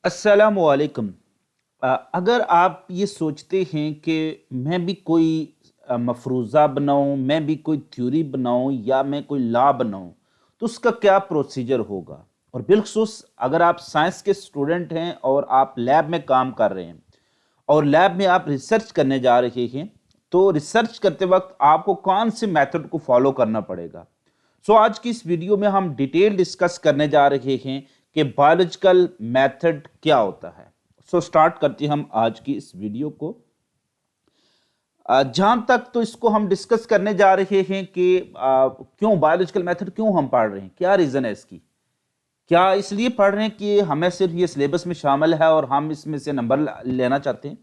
अस्सलामुअलैकुम। अगर आप ये सोचते हैं कि मैं भी कोई मफ़रूज़ा बनाऊँ, मैं भी कोई थ्योरी बनाऊँ या मैं कोई लॉ बनाऊँ, तो उसका क्या प्रोसीजर होगा? और बिलख़ुसूस अगर आप साइंस के स्टूडेंट हैं और आप लैब में काम कर रहे हैं और लैब में आप रिसर्च करने जा रहे हैं, तो रिसर्च करते वक़्त आपको कौन से मेथड को फ़ॉलो करना पड़ेगा? आज की इस वीडियो में हम डिटेल डिस्कस करने जा रहे हैं कि बायोलॉजिकल मेथड क्या होता है। स्टार्ट करते हैं हम आज की इस वीडियो को। जहां तक तो इसको हम डिस्कस करने जा रहे हैं कि क्यों बायोलॉजिकल मेथड क्यों हम पढ़ रहे हैं, क्या रीजन है इसकी। क्या इसलिए पढ़ रहे हैं कि हमें सिर्फ ये सिलेबस में शामिल है और हम इसमें से नंबर लेना चाहते हैं,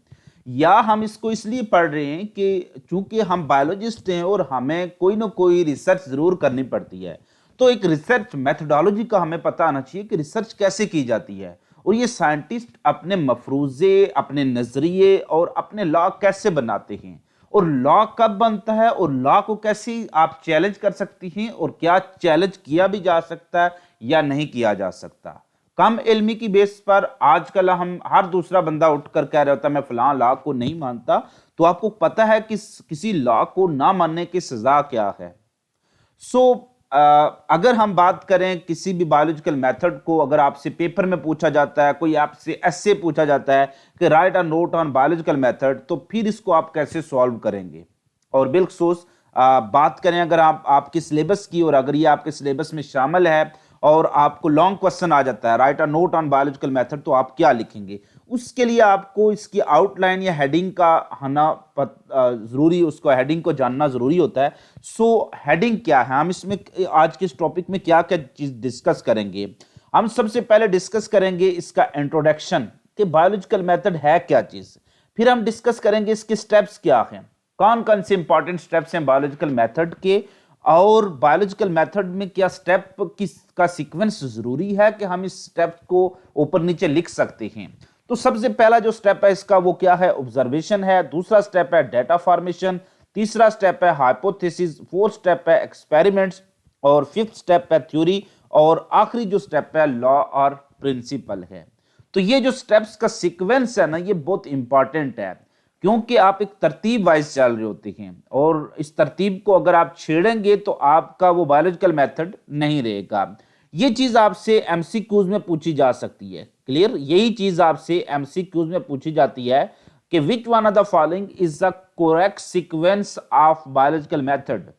या हम इसको इसलिए पढ़ रहे हैं कि चूंकि हम बायोलॉजिस्ट हैं और हमें कोई ना कोई रिसर्च जरूर करनी पड़ती है। तो एक रिसर्च मेथडोलॉजी का हमें पता आना चाहिए कि रिसर्च कैसे की जाती है और ये साइंटिस्ट अपने मफरूजे, अपने नजरिए और अपने लॉ कैसे बनाते हैं, और लॉ कब बनता है और लॉ को कैसे आप चैलेंज कर सकती हैं और क्या चैलेंज किया भी जा सकता है या नहीं किया जा सकता। कम इल्मी की बेस पर आजकल हम हर दूसरा बंदा उठकर कह रहा होता है मैं फलां लॉ को नहीं मानता। तो आपको पता है कि किसी लॉ को ना मानने की सजा क्या है। सो अगर हम बात करें किसी भी बायोलॉजिकल मेथड को, अगर आपसे पेपर में पूछा जाता है, कोई आपसे ऐसे पूछा जाता है कि right a note on biological method, तो फिर इसको आप कैसे सॉल्व करेंगे। और बिलखसूस बात करें अगर आप आपके सिलेबस की, और अगर ये आपके सिलेबस में शामिल है और आपको लॉन्ग क्वेश्चन आ जाता है right a note on biological method, तो आप क्या लिखेंगे। उसके लिए आपको इसकी आउटलाइन या हेडिंग का आना जरूरी, उसको हेडिंग को जानना जरूरी होता है। हेडिंग क्या है, हम इसमें आज के इस टॉपिक में क्या क्या चीज डिस्कस करेंगे। हम सबसे पहले डिस्कस करेंगे इसका इंट्रोडक्शन कि बायोलॉजिकल मेथड है क्या चीज। फिर हम डिस्कस करेंगे इसके स्टेप्स क्या हैं, कौन कौन से इंपॉर्टेंट स्टेप्स हैं बायोलॉजिकल मेथड के, और बायोलॉजिकल मेथड में क्या स्टेप किस का सीक्वेंस जरूरी है कि हम इस स्टेप को ऊपर नीचे लिख सकते हैं। तो सबसे पहला जो स्टेप है इसका वो क्या है, ऑब्जर्वेशन है। दूसरा स्टेप है डेटा फॉर्मेशन। तीसरा स्टेप है हाइपोथेसिस। फोर्थ स्टेप है एक्सपेरिमेंट्स। और फिफ्थ स्टेप है थ्योरी। और आखिरी जो स्टेप है लॉ और प्रिंसिपल है। तो ये जो स्टेप्स का सीक्वेंस है ना, ये बहुत इंपॉर्टेंट है, क्योंकि आप एक तरतीब वाइज चल रहे होते हैं और इस तरतीब को अगर आप छेड़ेंगे तो आपका वो बायोलॉजिकल मेथड नहीं रहेगा। ये चीज आपसे एमसीक्यूज में पूछी जा सकती है। क्लियर, यही चीज आपसे एमसीक्यूज में पूछी जाती है कि which one of the following is the correct sequence of biological method.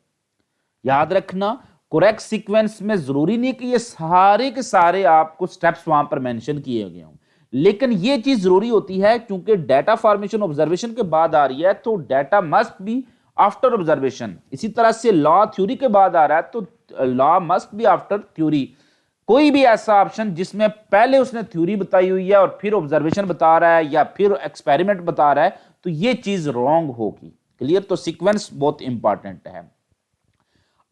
याद रखना, करेक्ट सीक्वेंस में जरूरी नहीं कि ये सारे के सारे आपको स्टेप्स वहां पर मेंशन किए गए हों, लेकिन ये चीज जरूरी होती है क्योंकि डेटा फॉर्मेशन ऑब्जर्वेशन के बाद आ रही है, तो data must be after observation. इसी तरह से लॉ थ्योरी के बाद आ रहा है, तो law must be after theory. कोई भी ऐसा ऑप्शन जिसमें पहले उसने थ्योरी बताई हुई है और फिर ऑब्जर्वेशन बता रहा है या फिर एक्सपेरिमेंट बता रहा है, तो ये चीज रॉन्ग होगी। क्लियर, तो सीक्वेंस बहुत इंपॉर्टेंट है।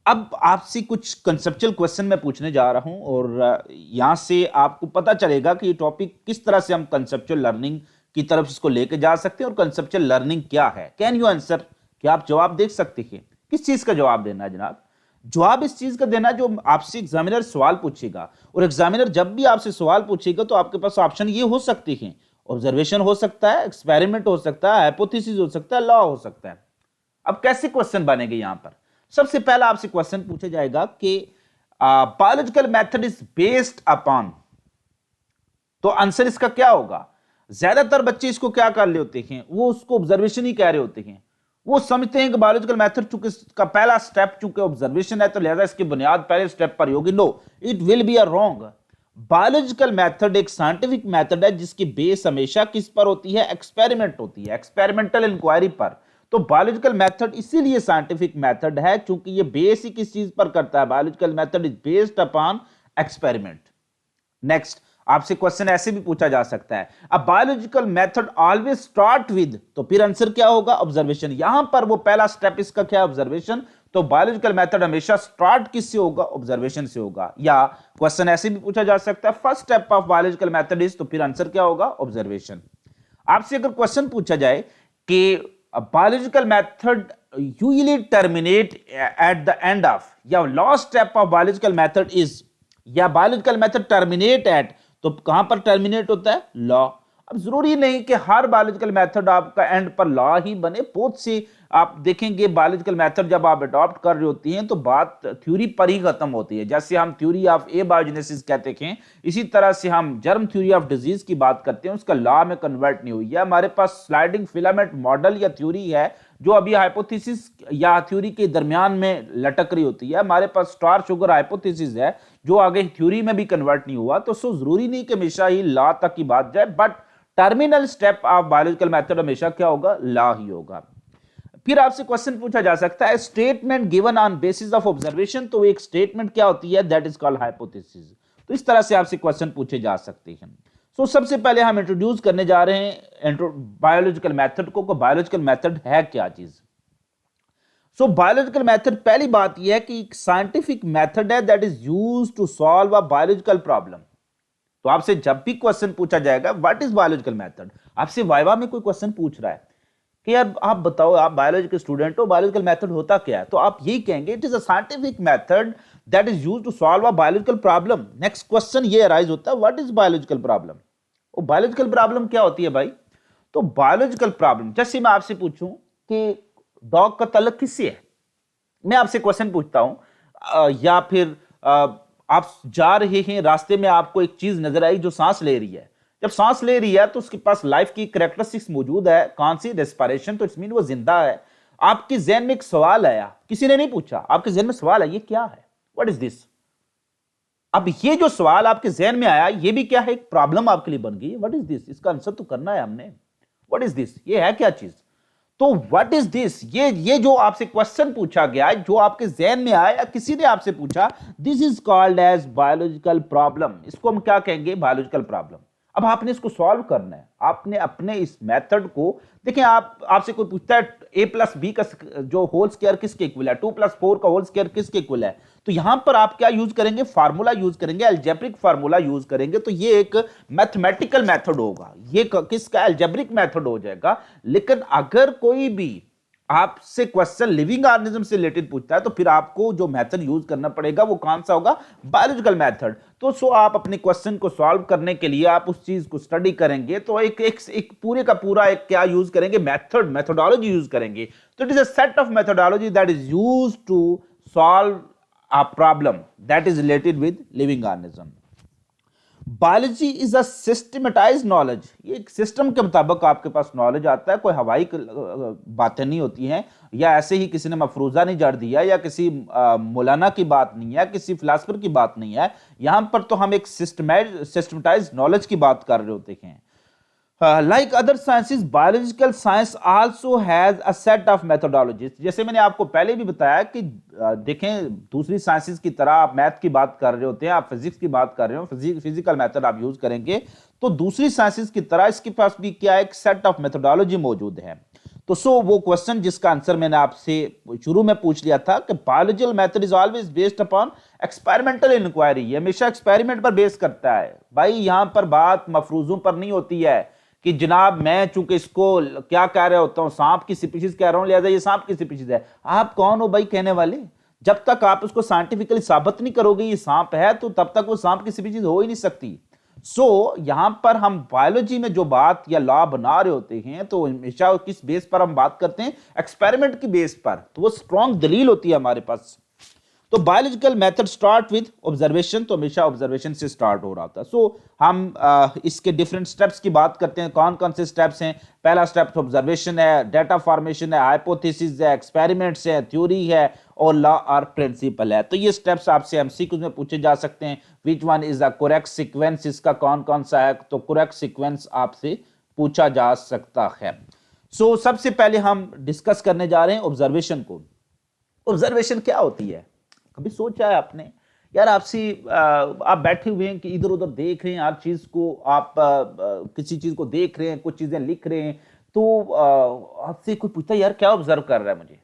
अब आपसे कुछ कंसेप्चुअल क्वेश्चन मैं पूछने जा रहा हूं और यहां से आपको पता चलेगा कि ये टॉपिक किस तरह से हम कंसेप्चुअल लर्निंग की तरफ इसको लेके जा सकते हैं और कंसेप्चुअल लर्निंग क्या है। कैन यू आंसर, क्या आप जवाब दे सकते हैं। किस चीज का जवाब देना है जनाब। जवाब इस चीज का देना जो आपसे एग्जामिनर सवाल पूछेगा, और एग्जामिनर जब भी आपसे सवाल पूछेगा तो आपके पास ऑप्शन ये हो सकते हैं, ऑब्जर्वेशन हो सकता है, एक्सपेरिमेंट हो सकता है, हाइपोथेसिस हो सकता है, लॉ हो सकता है। अब कैसे क्वेश्चन बनेंगे यहां पर। सबसे पहला आपसे क्वेश्चन पूछा जाएगा कि biological method is based upon, तो आंसर इसका क्या होगा। ज्यादातर बच्चे इसको क्या कर रहे होते हैं, वो उसको ऑब्जर्वेशन ही कह रहे होते हैं। वो समझते हैं कि बायोलॉजिकल मेथड चूंकि इसका पहला स्टेप चूंकि ऑब्जर्वेशन है, तो लिहाजा इसकी बुनियाद पहले स्टेप पर होगी। No, it will be a wrong. Biological method एक साइंटिफिक मेथड है जिसकी बेस हमेशा किस पर होती है, एक्सपेरिमेंट होती है, एक्सपेरिमेंटल इंक्वायरी पर। तो बायोलॉजिकल मेथड इसीलिए साइंटिफिक मेथड है क्योंकि ये बेस ही किस चीज पर करता है, biological method is based upon experiment. Next, आपसे क्वेश्चन ऐसे भी पूछा जा सकता है, अब biological method always start with, तो फिर आंसर क्या होगा, ऑब्जर्वेशन। यहां पर वो पहला स्टेप इसका क्या है, ऑब्जर्वेशन। तो बायोलॉजिकल मेथड हमेशा स्टार्ट किससे होगा, ऑब्जर्वेशन से होगा। या क्वेश्चन ऐसे भी पूछा जा सकता है, first step of biological method is, तो फिर आंसर क्या होगा, ऑब्जर्वेशन। आपसे अगर क्वेश्चन पूछा जाए कि biological method usually terminate at the end of, या last step of biological method is, या बायोलॉजिकल मेथड टर्मिनेट एट, तो कहां पर टर्मिनेट होता है? लॉ। अब जरूरी नहीं कि हर बायोलॉजिकल मेथड आपका एंड पर लॉ ही बने, बहुत सी आप देखेंगे बायोलॉजिकल मेथड जब आप अडॉप्ट कर रही होती हैं तो बात थ्योरी पर ही खत्म होती है। जैसे हम थ्योरी ऑफ एबायोजेनेसिस कहते हैं, इसी तरह से हम जर्म थ्योरी ऑफ डिजीज की बात करते हैं, उसका लॉ में कन्वर्ट नहीं हुई है। हमारे पास स्लाइडिंग फिलामेंट मॉडल या थ्योरी है जो अभी हाइपोथेसिस या थ्योरी के दरमियान में लटक रही होती है। हमारे पास स्टार शुगर हाइपोथेसिस है जो आगे थ्योरी में भी कन्वर्ट नहीं हुआ। तो सो जरूरी नहीं कि हमेशा ही लॉ तक की बात जाए, but terminal step of biological method हमेशा क्या होगा? लॉ ही होगा। फिर आपसे क्वेश्चन पूछा जा सकता है statement given on basis of observation, तो एक स्टेटमेंट क्या होती है? That is called hypothesis. तो इस तरह से आपसे क्वेश्चन पूछे जा सकते हैं। सो सबसे पहले हम इंट्रोड्यूस करने जा रहे हैं बायोलॉजिकल मेथड को। बायोलॉजिकल मेथड है क्या चीज? सो बायोलॉजिकल मेथड, पहली बात यह है कि एक साइंटिफिक मेथड है that is used to solve a biological problem. तो आपसे जब भी क्वेश्चन पूछा जाएगा व्हाट इज बायोलॉजिकल मेथड, आपसे वाइवा में कोई क्वेश्चन पूछ रहा है कि यार आप बताओ, आप बायोलॉजी के स्टूडेंट हो, बायोलॉजिकल मेथड होता क्या है, तो आप यही कहेंगे it is a scientific method that is used to solve a biological problem. Next question ये अराइज होता है व्हाट इज बायोलॉजिकल प्रॉब्लम। वो बायोलॉजिकल प्रॉब्लम क्या होती है भाई? तो बायोलॉजिकल प्रॉब्लम, जैसे मैं आपसे पूछूं कि डॉग का तलक किससे है, मैं आपसे क्वेश्चन पूछता हूं, या फिर आप जा रहे हैं, रास्ते में आपको एक चीज नजर आई जो सांस ले रही है। जब सांस ले रही है तो उसके पास लाइफ की कैरेक्टरिस्टिक्स मौजूद है, कौन सी? रेस्पिरेशन। तो इट्स मीन वो जिंदा है। आपके जहन में एक सवाल आया, किसी ने नहीं पूछा, आपके जहन में सवाल आया, ये क्या है? What is this? अब ये जो सवाल आपके जहन में आया, ये भी क्या है? एक प्रॉब्लम आपके लिए बन गई। What is this? इसका आंसर तो करना है हमने। What is this? ये है क्या चीज? तो व्हाट इज दिस, ये जो आपसे क्वेश्चन पूछा गया, जो आपके जहन में आया, किसी ने आपसे पूछा, this is called as biological problem. इसको हम क्या कहेंगे? Biological problem. अब आपने इसको सॉल्व करना है, आपने अपने इस मेथड को देखें। आपसे कोई पूछता है a प्लस बी का जो होल स्क्वायर किसके इक्वल है, 2 प्लस 4 का होल स्क्वायर किसके इक्वल है, तो यहां पर आप क्या यूज करेंगे? फार्मूला यूज करेंगे, अलजेब्रिक फार्मूला यूज करेंगे। तो ये एक मैथमेटिकल मेथड होगा, ये किसका? अलजेब्रिक मेथड हो जाएगा। लेकिन अगर कोई भी आपसे क्वेश्चन लिविंग ऑर्गेनिज्म से रिलेटेड पूछता है तो फिर आपको जो मेथड यूज करना पड़ेगा वो कौन सा होगा? Biological method. तो सो आप अपने क्वेश्चन को सॉल्व करने के लिए आप उस चीज को स्टडी करेंगे, तो एक पूरे का पूरा एक क्या यूज करेंगे? मेथोडोलॉजी यूज करेंगे। तो it is a set of methodology that is used to solve a problem that is related with living organism. Biology is a systematized knowledge. ये एक सिस्टम के मुताबिक आपके पास नॉलेज आता है, कोई हवाई बातें नहीं होती हैं, या ऐसे ही किसी ने मफरूजा नहीं जड़ दिया, या किसी मौलाना की बात नहीं है, किसी फिलासफर की बात नहीं है। यहां पर तो हम एक सिस्टमेटाइज्ड नॉलेज की बात कर रहे होते हैं। Like other sciences, biological science also has a set of methodologies। जैसे मैंने आपको पहले भी बताया कि देखें, दूसरी साइंसेस की तरह आप मैथ की बात कर रहे होते हैं, आप फिजिक्स की बात कर रहे हो, फिजिकल मेथड आप यूज करेंगे, तो दूसरी साइंसेस की तरह इसके पास भी क्या है? एक सेट ऑफ मेथोडोलॉजी मौजूद है। तो वो क्वेश्चन जिसका आंसर मैंने आपसे शुरू में पूछ लिया था कि biological method is always based upon experimental inquiry. ये हमेशा एक्सपेरिमेंट पर बेस करता है भाई। यहां पर बात मफरूजों पर नहीं होती है कि जनाब मैं चूंकि इसको क्या कह रहा होता हूं, सांप की स्पीशीज कह रहा हूं, लिहाजा ये सांप की स्पीशीज है। आप कौन हो भाई कहने वाले? जब तक आप उसको साइंटिफिकली साबित नहीं करोगे ये सांप है, तो तब तक वो सांप की स्पीशीज हो ही नहीं सकती। यहां पर हम बायोलॉजी में जो बात या लॉ बना रहे होते हैं, तो हमेशा किस बेस पर हम बात करते हैं? एक्सपेरिमेंट की बेस पर। तो वो स्ट्रॉन्ग दलील होती है हमारे पास। तो biological method start with observation, तो हमेशा ऑब्जर्वेशन से स्टार्ट हो रहा था। हम इसके डिफरेंट स्टेप्स की बात करते हैं, कौन कौन से स्टेप्स हैं। पहला स्टेप ऑब्जर्वेशन है, डेटा फॉर्मेशन है, हाइपोथेसिस है, एक्सपेरिमेंट्स है, थ्योरी है, और लॉ और प्रिंसिपल है। तो ये स्टेप्स आपसे एमसीक्यूज में पूछे जा सकते हैं। Which one is the correct sequence, इसका कौन कौन सा है, तो करेक्ट सीक्वेंस आपसे पूछा जा सकता है। सबसे पहले हम डिस्कस करने जा रहे हैं ऑब्जर्वेशन को। ऑब्जर्वेशन क्या होती है? कभी सोचा है आपने? यार आप बैठे हुए हैं कि इधर उधर देख रहे हैं, हर चीज को आप किसी चीज को देख रहे हैं, कुछ चीजें लिख रहे हैं, तो आपसे कोई पूछता है यार क्या ऑब्जर्व कर रहा है, मुझे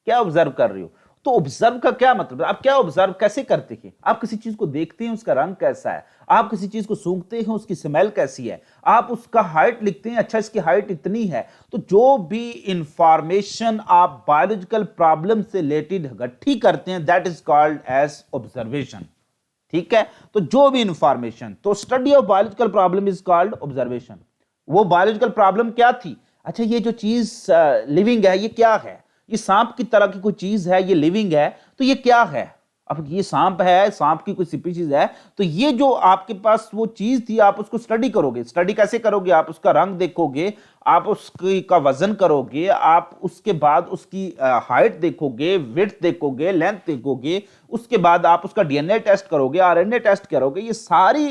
क्या ऑब्जर्व कर रही हो? तो ऑब्जर्व का क्या मतलब है? आप क्या ऑब्जर्व कैसे करते हैं? आप किसी चीज को देखते हैं, उसका रंग कैसा है, आप किसी चीज को सूंघते हैं, उसकी स्मेल कैसी है, आप उसका हाइट लिखते हैं, अच्छा इसकी हाइट इतनी है। तो जो भी इंफॉर्मेशन आप बायोलॉजिकल प्रॉब्लम से रिलेटेड इकट्ठी करते हैं, that is called as observation. ठीक है, तो जो भी इंफॉर्मेशन, तो study of biological problem is called observation. वो बायोलॉजिकल प्रॉब्लम क्या थी? अच्छा, ये जो चीज लिविंग है, ये क्या है? ये सांप की तरह की कोई चीज है, ये लिविंग है, तो ये क्या है? अब ये सांप है, सांप की कोई स्पीशीज है, तो ये जो आपके पास वो चीज थी, आप उसको स्टडी करोगे। स्टडी कैसे करोगे? आप उसका रंग देखोगे, आप उसकी का वजन करोगे, आप उसके बाद उसकी हाइट देखोगे, विड्थ देखोगे, लेंथ देखोगे, उसके बाद आप उसका डीएनए टेस्ट करोगे, आरएनए टेस्ट करोगे, ये सारी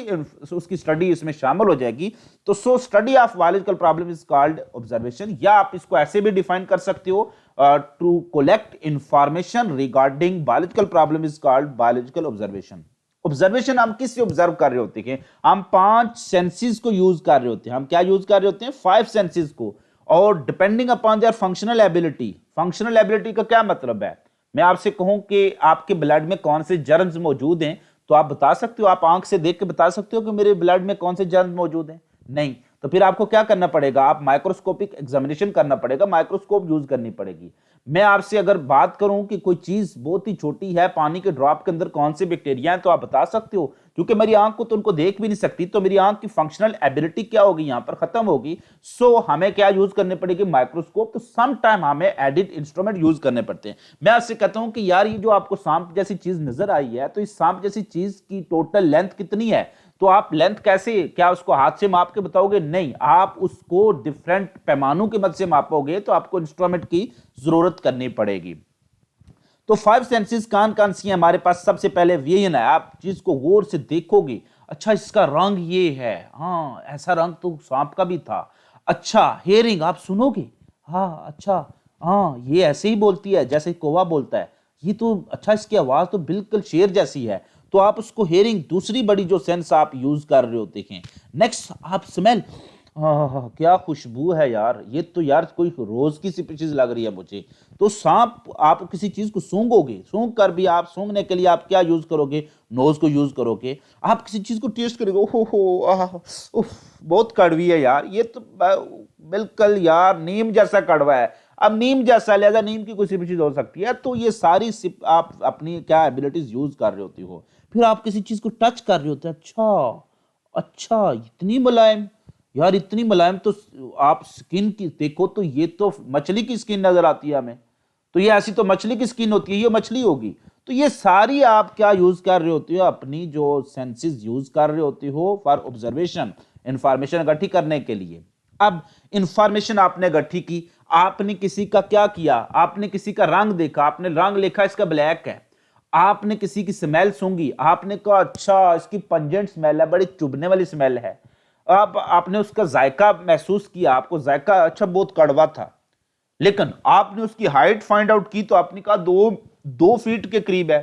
उसकी स्टडी इसमें शामिल हो जाएगी। तो so study of biological problem is called observation, या आप इसको ऐसे भी डिफाइन कर सकते हो, to collect information regarding biological problem is called biological observation. Observation हम किससे ऑब्जर्व कर रहे होते हैं? हम 5 सेंसेस को यूज कर रहे होते हैं। हम क्या यूज कर रहे होते हैं? 5 सेंसेस को। और depending upon their functional ability, functional ability का क्या मतलब है? मैं आपसे कहूं कि आपके ब्लड में कौन से जर्म्स मौजूद हैं, तो आप बता सकते हो, आप आंख से देख के बता सकते हो कि मेरे ब्लड में कौन से जर्म्स मौजूद हैं? नहीं। तो फिर आपको क्या करना पड़ेगा? आप माइक्रोस्कोपिक एग्जामिनेशन करना पड़ेगा, माइक्रोस्कोप यूज करनी पड़ेगी। मैं आपसे अगर बात करूं कि कोई चीज बहुत ही छोटी है, पानी के ड्रॉप के अंदर कौन से बैक्टीरिया हैं, तो आप बता सकते हो, क्योंकि मेरी आंख को तो उनको देख भी नहीं सकती, तो मेरी आंख की फंक्शनल एबिलिटी क्या होगी? यहां पर खत्म होगी। सो हमें क्या यूज करने पड़ेगी? माइक्रोस्कोप। तो सम टाइम हमें एडिड इंस्ट्रूमेंट यूज करने पड़ते हैं। मैं आपसे कहता हूं कि यार, ये जो आपको सांप जैसी चीज नजर आई है, तो इस सांप जैसी चीज की टोटल लेंथ कितनी है? तो आप लेंथ कैसे, क्या उसको हाथ से माप के बताओगे? नहीं, आप उसको डिफरेंट पैमानों की मदद से मापोगे, तो आपको इंस्ट्रूमेंट की जरूरत करनी पड़ेगी। तो 5 सेंसेस कान कान सी हैं हमारे पास? सबसे पहले विजन है, आप चीज को गौर से देखोगे, अच्छा इसका रंग ये है, हाँ ऐसा रंग तो सांप का भी था। अच्छा, हेयरिंग, आप सुनोगे, हाँ अच्छा, हाँ ये ऐसे ही बोलती है जैसे कौवा बोलता है, ये तो अच्छा, इसकी आवाज तो बिल्कुल शेर जैसी है। तो आप उसको हेयरिंग, दूसरी बड़ी जो सेंस आप यूज कर रहे होते हैं। नेक्स्ट, आप स्मेल, हाँ क्या खुशबू है यार, ये तो यार कोई रोज की स्पीशीज लग रही है मुझे। तो सांप, आप किसी चीज को सूंघोगे, सूंघ कर भी आप, सूंघने के लिए आप क्या यूज करोगे? नोज को यूज करोगे। आप किसी चीज को टेस्ट करोगे, ओहो उफ, बहुत कड़वी है यार, ये तो बिल्कुल यार नीम जैसा कड़वा है। अब नीम जैसा, लिहाजा नीम की कोई स्पीशीज हो सकती है। तो ये सारी आप अपनी क्या एबिलिटीज यूज कर रहे होती हो। फिर आप किसी चीज को टच कर रहे होते हैं, अच्छा अच्छा इतनी मुलायम, यार इतनी मुलायम, तो आप स्किन की देखो, तो ये तो मछली की स्किन नजर आती है हमें, तो ये ऐसी तो मछली की स्किन होती है, ये मछली होगी। तो ये सारी आप क्या यूज कर रहे होते हो? अपनी जो सेंसेस यूज कर रहे होते हो फॉर ऑब्जर्वेशन, इंफॉर्मेशन इकट्ठी करने के लिए। अब इंफॉर्मेशन आपने इकट्ठी की, आपने किसी का क्या किया? आपने किसी का रंग देखा, आपने रंग लिखा इसका ब्लैक है। आपने किसी की स्मेल सूंघी, आपने कहा अच्छा इसकी पंजेंट स्मेल है, बड़ी चुभने वाली स्मेल है। अब आपने उसका जायका महसूस किया, आपको जायका अच्छा बहुत कड़वा था। लेकिन आपने उसकी हाइट फाइंड आउट की, तो आपने कहा 2 फीट के करीब है।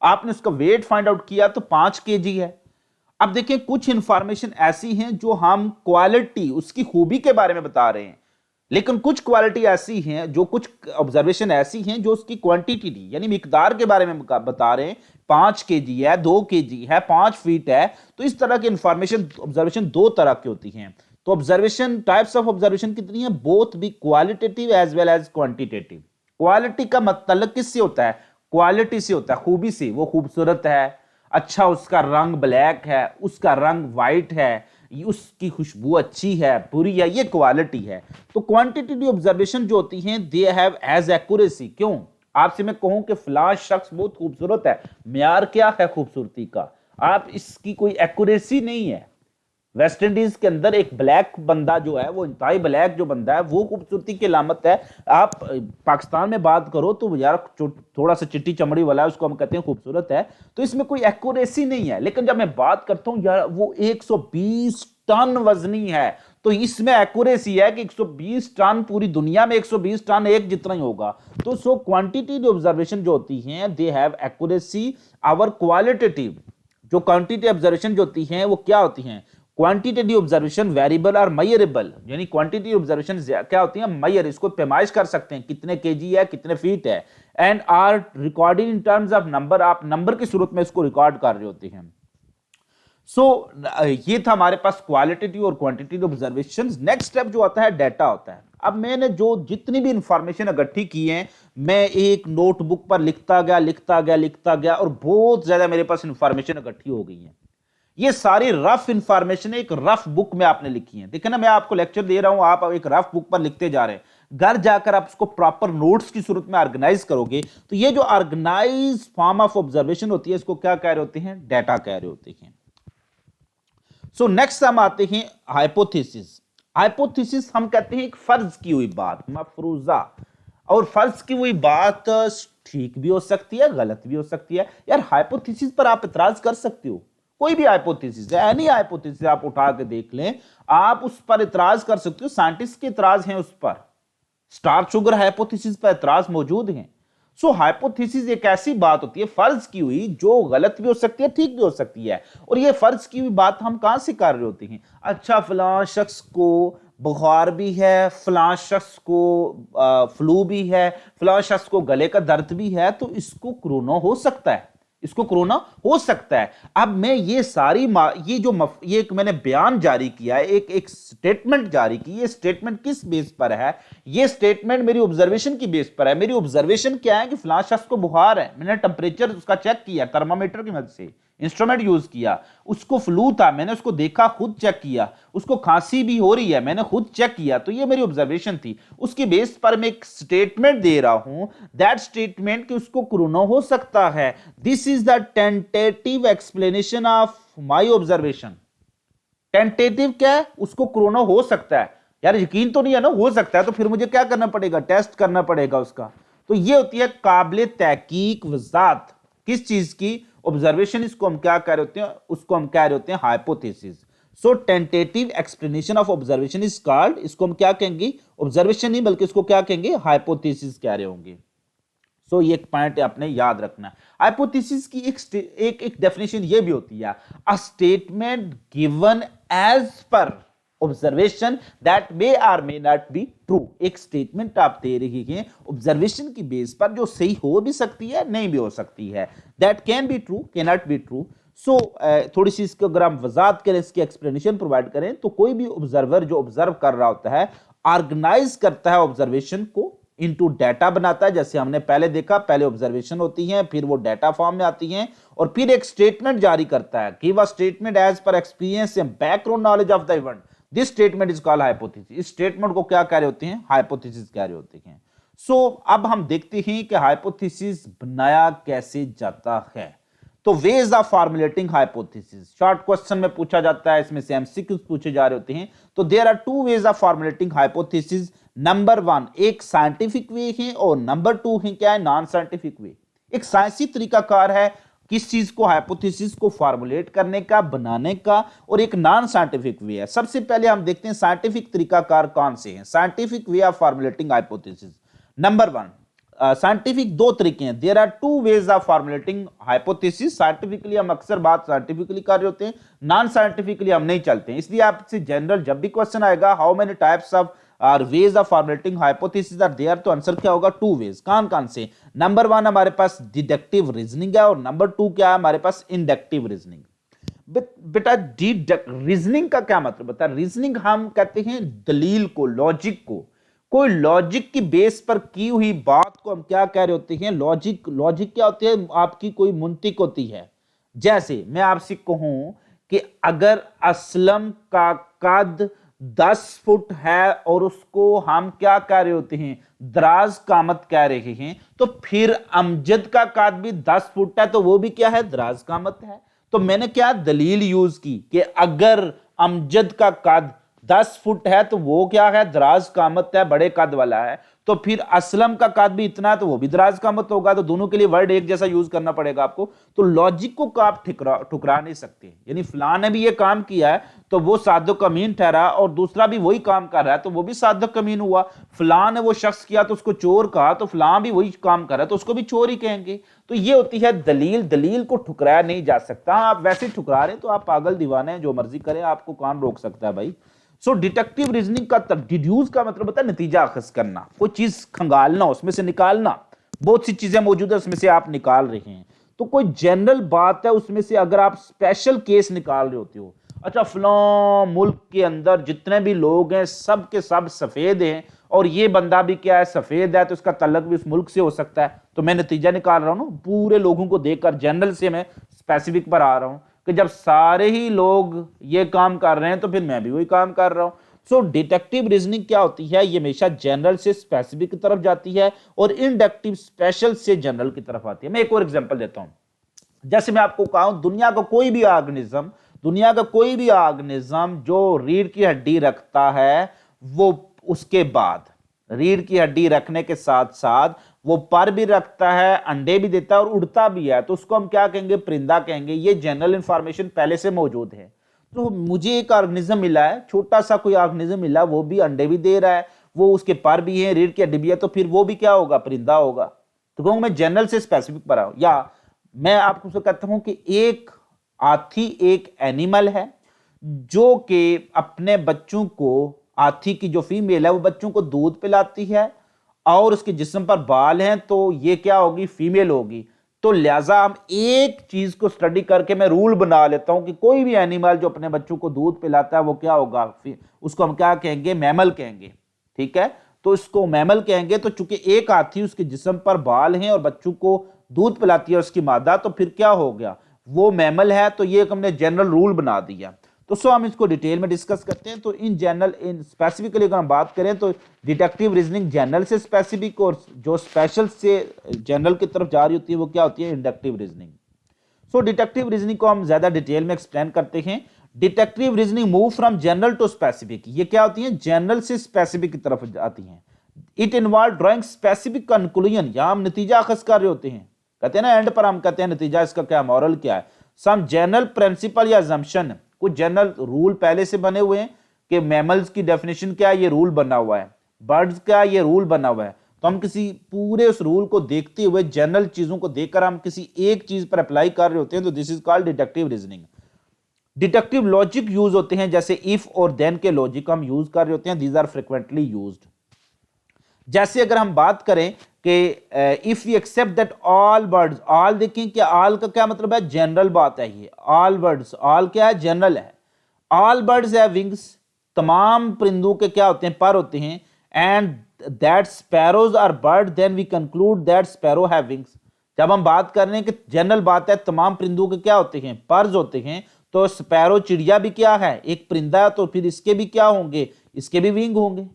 आपने उसका वेट फाइंड आउट किया तो 5 kg है। अब देखिए, कुछ इंफॉर्मेशन ऐसी हैं जो हम क्वालिटी, उसकी खूबी के बारे में बता रहे हैं, लेकिन कुछ क्वालिटी ऐसी हैं, जो कुछ ऑब्जर्वेशन ऐसी हैं जो उसकी क्वांटिटी यानी मिकदार के बारे में बता रहे हैं। 5 kg है, 2 kg है, 5 फीट है। तो इस तरह की इंफॉर्मेशन, ऑब्जर्वेशन 2 तरह की होती हैं। तो ऑब्जर्वेशन, टाइप्स ऑफ ऑब्जर्वेशन कितनी है? बोथ भी qualitative as well as quantitative. Quality का मतलब किससे होता है? क्वालिटी से होता है, खूबी से। वो खूबसूरत है, अच्छा उसका रंग ब्लैक है, उसका रंग व्हाइट है, उसकी खुशबू अच्छी है, बुरी है, ये क्वालिटी है। तो क्वांटिटेटिव ऑब्जर्वेशन जो होती हैं, दे हैव एज एक्यूरेसी। क्यों? आपसे मैं कहूं कि फलां शख्स बहुत खूबसूरत है, म्यार क्या है खूबसूरती का? आप इसकी कोई एक्यूरेसी नहीं है। वेस्ट इंडीज के अंदर एक ब्लैक बंदा जो है, वो इंतहाई ब्लैक जो बंदा है, वो खूबसूरती की अलामत है। आप पाकिस्तान में बात करो तो यार थोड़ा सा चिट्टी चमड़ी वाला है, उसको हम कहते हैं खूबसूरत है। तो इसमें कोई एक्यूरेसी नहीं है। लेकिन जब मैं बात करता हूं यार, वो 120 टन वजनी है, तो इसमें एक्यूरेसी है कि 120 टन, पूरी दुनिया में 120 टन एक जितना ही होगा। तो सो क्वांटिटी ऑब्जर्वेशन जो होती हैं, they have accuracy. Our qualitative, जो क्वांटिटी ऑब्जर्वेशन जो होती हैं, वो क्या होती हैं? क्वांटिटेटिव ऑब्जर्वेशन वेरिएबल और मेजरेबल, यानी क्वांटिटी ऑब्जर्वेशन क्या होती है? मेजर, इसको पैमाइश कर सकते हैं, कितने केजी है, कितने फीट है। And are recording in terms of number, आप नंबर की सूरत में इसको रिकॉर्ड कर रहे होते हैं। सो ये था हमारे पास क्वालिटेटिव और क्वांटिटेटिव ऑब्जर्वेशन। नेक्स्ट स्टेप जो आता है, डाटा होता है। अब मैंने जो जितनी भी इंफॉर्मेशन इकट्ठी की है, मैं एक नोटबुक पर लिखता गया और बहुत ज्यादा मेरे पास इंफॉर्मेशन इकट्ठी हो गई है। ये सारी रफ इंफॉर्मेशन एक रफ बुक में आपने लिखी है। देखिए ना, मैं आपको लेक्चर दे रहा हूं, आप एक रफ बुक पर लिखते जा रहे हैं। घर जाकर आप इसको प्रॉपर नोट्स की सूरत में ऑर्गेनाइज करोगे तो ये जो ऑर्गेनाइज फॉर्म ऑफ ऑब्जर्वेशन होती है, इसको क्या कह रहे होते हैं? डेटा कह रहे होते हैं। सो नेक्स्ट हम आते हैं हाइपोथेसिस। हाइपोथेसिस हम कहते हैं एक फर्ज की हुई बात, मफरूजा। और फर्ज की हुई बात ठीक भी हो सकती है, गलत भी हो सकती है। यार हाइपोथेसिस पर आप इतराज कर सकते हो, कोई भी हाइपोथेसिस है, एनी हाइपोथेसिस आप उठा के देख लें, आप उस पर इतराज कर सकते हो। साइंटिस्ट के इतराज हैं उस पर, स्टार शुगर हाइपोथेसिस पर इतराज मौजूद हैं। सो हाइपोथेसिस एक ऐसी बात होती है फर्ज की हुई, जो गलत भी हो सकती है, ठीक भी हो सकती है। और ये फर्ज की हुई बात हम कहां से कर रहे होते हैं? अच्छा, फलां शख्स को बुखार भी है, फलां शख्स को फ्लू भी है, फलां शख्स को गले का दर्द भी है, तो इसको कोरोना हो सकता है, इसको कोरोना हो सकता है। अब मैं ये सारी ये एक मैंने बयान जारी किया है, एक स्टेटमेंट जारी की। ये स्टेटमेंट किस बेस पर है? ये स्टेटमेंट मेरी ऑब्जर्वेशन की बेस पर है। मेरी ऑब्जर्वेशन क्या है कि फलां शख्स को बुखार है, मैंने टेम्परेचर उसका चेक किया थर्मामीटर की मदद से, इंस्ट्रूमेंट यूज किया। उसको फ्लू था, मैंने उसको देखा, खुद चेक किया। उसको खांसी भी हो रही है, मैंने खुद चेक किया। तो ये मेरी ऑब्जर्वेशन थी, उसकी बेस पर मैं एक स्टेटमेंट दे रहा हूं, दैट स्टेटमेंट कि उसको कोरोना हो सकता है। This is the tentative explanation of my observation. Tentative क्या है? उसको कोरोना हो सकता है। यार यकीन तो नहीं है ना, हो सकता है, तो फिर मुझे क्या करना पड़ेगा? टेस्ट करना पड़ेगा उसका। तो ये होती है काबिल तहकीक वजात किस चीज की? ऑब्जर्वेशन। इसको हम क्या कह रहे होते हैं? उसको हम कह रहे होते हैं hypothesis. So tentative explanation of observation is called, इसको हम क्या कहेंगे? ऑब्जर्वेशन नहीं, बल्कि इसको क्या कहेंगे? हाइपोथेसिस कह रहे होंगे। सो ये एक पॉइंट आपने याद रखना है। हाइपोथेसिस की एक डेफिनेशन ये भी होती है, a statement given as per observation that may or may not be true. एक स्टेटमेंट आप दे रही हैं ऑब्जर्वेशन की बेस पर, जो सही हो भी सकती है, नहीं भी हो सकती है। That can be true, can not be true. So थोड़ी सी इसको अगर हम वजात करें, इसकी एक्सप्लेनेशन प्रोवाइड करें, तो कोई भी ऑब्जर्वर जो ऑब्जर्व कर रहा होता है, ऑर्गेनाइज करता है ऑब्जर्वेशन को, इनटू डाटा बनाता है। जैसे हमने पहले देखा, पहले ऑब्जर्वेशन होती हैं, फिर वो डाटा फॉर्म में आती हैं, और फिर एक स्टेटमेंट जारी करता है, give a statement as per experience and background knowledge of the event. This statement is called hypothesis. इस स्टेटमेंट को क्या कह रहे होते हैं? हाइपोथेसिस कह रहे होते हैं। सो अब हम देखते हैं कि हाइपोथेसिस बनाया कैसे जाता है। तो veg of formulating hypothesis, short question में पूछा जाता है, इसमें से एमसीक्यूज पूछे जा रहे होते हैं। तो there are two ways of formulating hypothesis. Number one एक साइंटिफिक वे है, और नंबर टू है क्या है? Non scientific way. एक साइंसी तरीकाकार है किस चीज को? हाइपोथेसिस को फॉर्मुलेट करने का, बनाने का, और एक नॉन साइंटिफिक वे है। सबसे पहले हम देखते हैं साइंटिफिक तरीकाकार कौन से हैं। Scientific way of formulating hypothesis. Number one, scientific दो तरीके हैं। There are two ways of formulating hypothesis. Scientifically हम अक्सर बात साइंटिफिकली कर रहे होते हैं, नॉन साइंटिफिकली हम नहीं चलते हैं। इसलिए आपसे जनरल जब भी क्वेश्चन आएगा, हाउ मेनी टाइप्स ऑफ और ways of formulating hypothesis are there, तो आंसर क्या होगा? Two ways. कौन कौन से? नंबर वन हमारे पास डिडक्टिव रीजनिंग है, और नंबर टू क्या है हमारे पास? Inductive reasoning. बेटा रीजनिंग का क्या मतलब होता है? रीजनिंग हम कहते हैं दलील को, लॉजिक को, कोई लॉजिक की बेस पर की हुई बात को हम क्या कह रहे होते हैं? लॉजिक। लॉजिक क्या होती है? आपकी कोई मुंतिक होती है। जैसे मैं आपसे कहूं कि अगर असलम का कद 10 फुट है और उसको हम क्या कह रहे होते हैं? दराज कामत कह रहे हैं, तो फिर अमजद का कद भी 10 फुट है, तो वो भी क्या है? दराज कामत है। तो मैंने क्या दलील यूज की कि अगर अमजद का कद 10 फुट है तो वो क्या है? दराज कामत है, बड़े कद वाला है। तो फिर असलम का कद भी इतना है तो वो भी दराज कामत होगा। तो दोनों के लिए वर्ड एक जैसा यूज करना पड़ेगा आपको। तो लॉजिक को आप ठुकरा नहीं सकते। यानी फलां ने भी ये काम किया है तो वो सादो कमीन ठहरा, और दूसरा भी वही काम कर रहा है तो वो भी सादो कमीन हुआ। फलां ने वो शख्स किया तो उसको चोर कहा, तो फलां भी वही काम कर रहा है तो उसको भी चोर ही कहेंगे। तो ये होती है दलील। दलील को ठुकराया नहीं जा सकता। आप वैसे ठुकरा रहे हैं तो आप पागल दीवाने हैं, जो मर्जी करें, आपको कौन रोक सकता है भाई। सो डिडक्टिव रीजनिंग का डिड्यूस का मतलब होता है नतीजा अखज करना, कोई चीज खंगालना, उसमें से निकालना। बहुत सी चीजें मौजूद है उसमें से आप निकाल रहे हैं। तो कोई जनरल बात है उसमें से अगर आप स्पेशल केस निकाल रहे होते हो, अच्छा फलां मुल्क के अंदर जितने भी लोग हैं सब के सब सफेद हैं और ये बंदा भी क्या है, सफेद है, तो इसका तल्लक भी उस मुल्क से हो सकता है। तो मैं नतीजा निकाल रहा हूं ना पूरे लोगों को देखकर, जनरल से मैं स्पेसिफिक पर आ रहा हूं कि जब सारे ही लोग ये काम कर रहे हैं तो फिर मैं भी वही काम कर रहा हूं। सो डिडक्टिव रीजनिंग क्या होती है, ये हमेशा जनरल से स्पेसिफिक की तरफ जाती है और इंडक्टिव स्पेशल से जनरल की तरफ आती है। मैं एक और एग्जांपल देता हूं। जैसे मैं आपको कहा दुनिया का कोई भी ऑर्गेनिज्म जो रीढ़ की हड्डी रखता है, वो उसके बाद रीढ़ की हड्डी रखने के साथ साथ वो पर भी रखता है, अंडे भी देता है और उड़ता भी है, तो उसको हम क्या कहेंगे, परिंदा कहेंगे। ये जनरल इंफॉर्मेशन पहले से मौजूद है। तो मुझे एक ऑर्गेनिज्म मिला है, छोटा सा कोई ऑर्गेनिज्म मिला, वो भी अंडे भी दे रहा है, वो उसके पर भी है, रीढ़ की हड्डी भी है, तो फिर वो भी क्या होगा, परिंदा होगा। तो कहूंगा मैं जनरल से स्पेसिफिक पर आऊं। या मैं आपको कहता हूं कि एक हाथी एक एनिमल है जो कि अपने बच्चों को, हाथी की जो फीमेल है वो बच्चों को दूध पिलाती है और उसके जिस्म पर बाल हैं, तो ये क्या होगी, फीमेल होगी। तो लिहाजा हम एक चीज को स्टडी करके मैं रूल बना लेता हूं कि कोई भी एनिमल जो अपने बच्चों को दूध पिलाता है वो क्या होगा, उसको हम क्या कहेंगे, मैमल कहेंगे। ठीक है, तो इसको मैमल कहेंगे। तो चूंकि एक हाथी उसके जिस्म पर बाल हैं और बच्चों को दूध पिलाती है उसकी मादा, तो फिर क्या हो गया, वो मैमल है। तो ये हमने जनरल रूल बना दिया। तो सो हम इसको डिटेल में डिस्कस करते हैं। तो इन स्पेसिफिकली अगर हम बात करें तो डिडक्टिव रीजनिंग जनरल से स्पेसिफिक और जो स्पेशल से जनरल की तरफ जा रही होती है वो क्या होती है, inductive reasoning. So deductive reasoning को हम ज्यादा डिटेल में एक्सप्लेन करते हैं। Deductive reasoning move from general to specific. ये क्या होती है, जनरल से स्पेसिफिक की तरफ आती हैं। It involve drawing specific conclusion. यहां हम नतीजा अखज कर रहे होते हैं, कहते हैं ना एंड पर हम कहते हैं नतीजा इसका क्या, मॉरल क्या है। सम जनरल प्रिंसिपल या अजम्पशन, कुछ जनरल रूल पहले से बने हुए हैं कि मैमल्स की डेफिनेशन क्या है, ये रूल बना हुआ है, बर्ड्स का ये रूल बना हुआ है। तो हम किसी पूरे उस रूल को देखते हुए, जनरल चीजों को देखकर हम किसी एक चीज पर अप्लाई कर रहे होते हैं, तो this is called deductive reasoning. Deductive logic use होते हैं, जैसे इफ और देन के लॉजिक हम यूज कर रहे होते हैं, दीज आर फ्रिक्वेंटली यूज्ड। जैसे अगर हम बात करें कि if you accept that all birds, all देखें कि ऑल का क्या मतलब है, जनरल बात है ये। ऑल बर्ड्स, ऑल क्या है, जनरल है। ऑल बर्ड्स हैव विंग्स, तमाम परिंदों के क्या होते हैं, पर होते हैं। And that sparrows are bird, then we conclude that sparrow have wings. जब हम बात कर रहे हैं कि जनरल बात है, तमाम परिंदों के क्या होते हैं, पर्स होते हैं, तो स्पैरो चिड़िया भी क्या है, एक परिंदा है, तो फिर इसके भी क्या होंगे, इसके भी विंग होंगे।